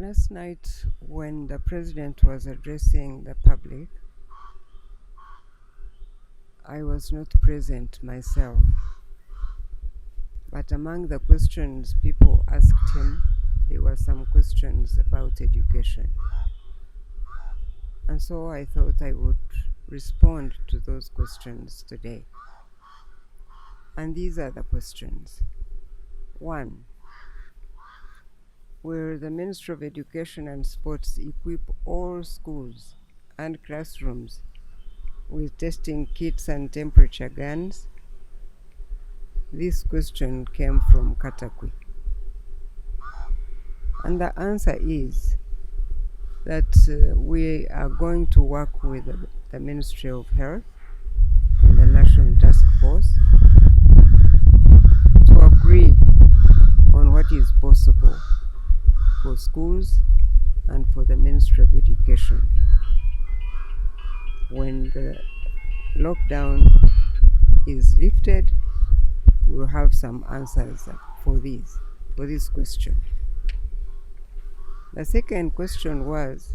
Last night, when the president was addressing the public, I was not present myself, but among the questions people asked him, there were some questions about education. And so I thought I would respond to those questions today. And these are the questions. 1. Will the Ministry of Education and Sports equip all schools and classrooms with testing kits and temperature guns? This question came from Katakwi. And the answer is that we are going to work with the Ministry of Health and the National Task Force to agree on what is possible for schools and for the Ministry of Education. When the lockdown is lifted, we'll have some answers for this question. The second question was,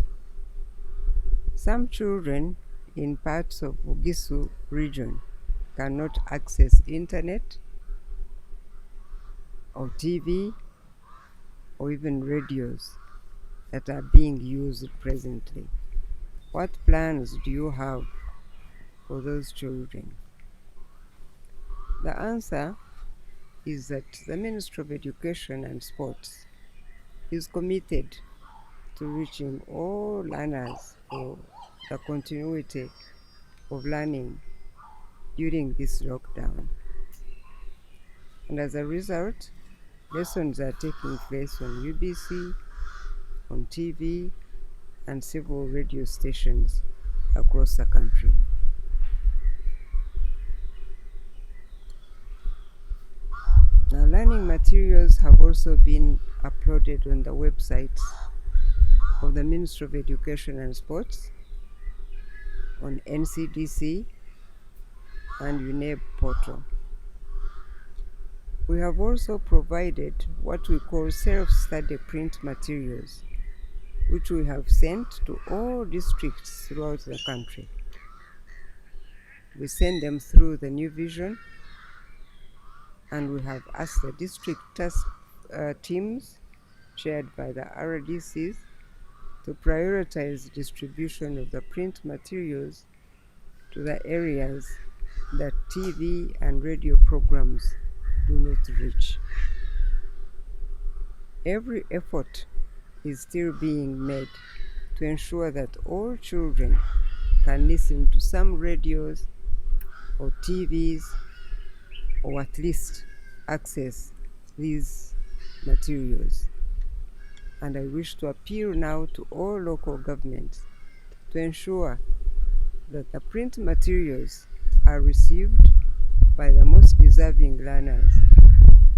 some children in parts of Bugisu region cannot access internet or TV or even radios that are being used presently. What plans do you have for those children? The answer is that the Ministry of Education and Sports is committed to reaching all learners for the continuity of learning during this lockdown. And as a result, lessons are taking place on UBC, on TV, and several radio stations across the country. Now, learning materials have also been uploaded on the websites of the Ministry of Education and Sports, on NCDC and UNEB portal. We have also provided what we call self-study print materials, which we have sent to all districts throughout the country. We send them through the New Vision, and we have asked the district task teams chaired by the RDCs to prioritize distribution of the print materials to the areas that TV and radio programs do not reach. Every effort is still being made to ensure that all children can listen to some radios or TVs, or at least access these materials. And I wish to appeal now to all local governments to ensure that the print materials are received by the most deserving learners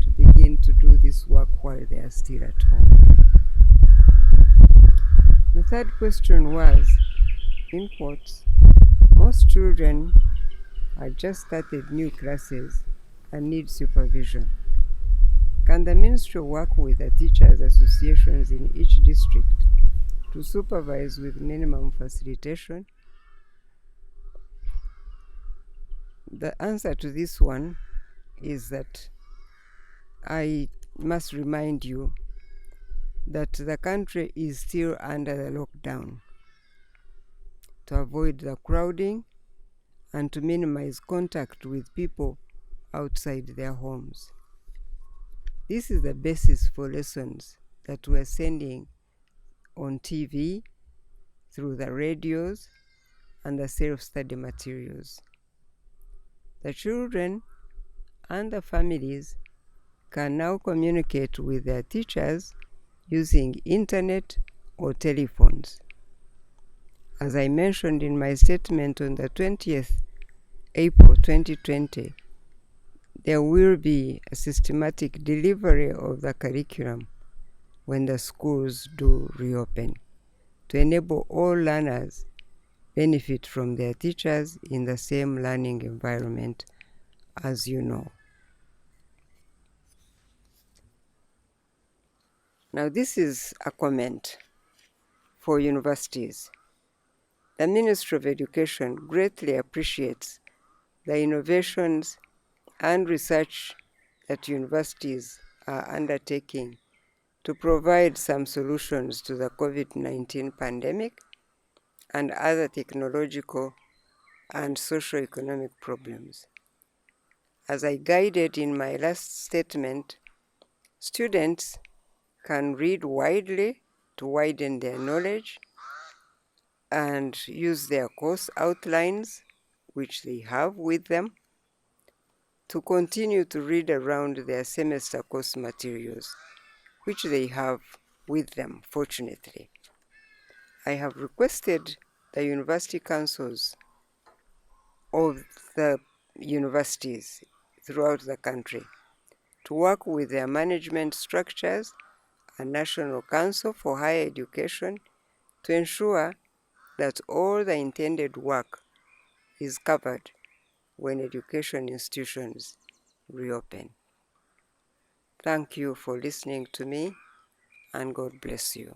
to begin to do this work while they are still at home. The third question was, in quotes, most children have just started new classes and need supervision. Can the ministry work with the teachers' associations in each district to supervise with minimum facilitation? The answer to this one is that I must remind you that the country is still under the lockdown. To avoid the crowding and to minimize contact with people outside their homes. This is the basis for lessons that we're sending on TV, through the radios, and the self-study materials. The children and the families can now communicate with their teachers using internet or telephones. As I mentioned in my statement on the 20th April 2020, there will be a systematic delivery of the curriculum when the schools do reopen to enable all learners benefit from their teachers in the same learning environment, as you know. Now, this is a comment for universities. The Ministry of Education greatly appreciates the innovations and research that universities are undertaking to provide some solutions to the COVID-19 pandemic and other technological and socio-economic problems. As I guided in my last statement, students can read widely to widen their knowledge and use their course outlines, which they have with them, to continue to read around their semester course materials, which they have with them, fortunately. I have requested the university councils of the universities throughout the country to work with their management structures and National Council for Higher Education to ensure that all the intended work is covered when education institutions reopen. Thank you for listening to me, and God bless you.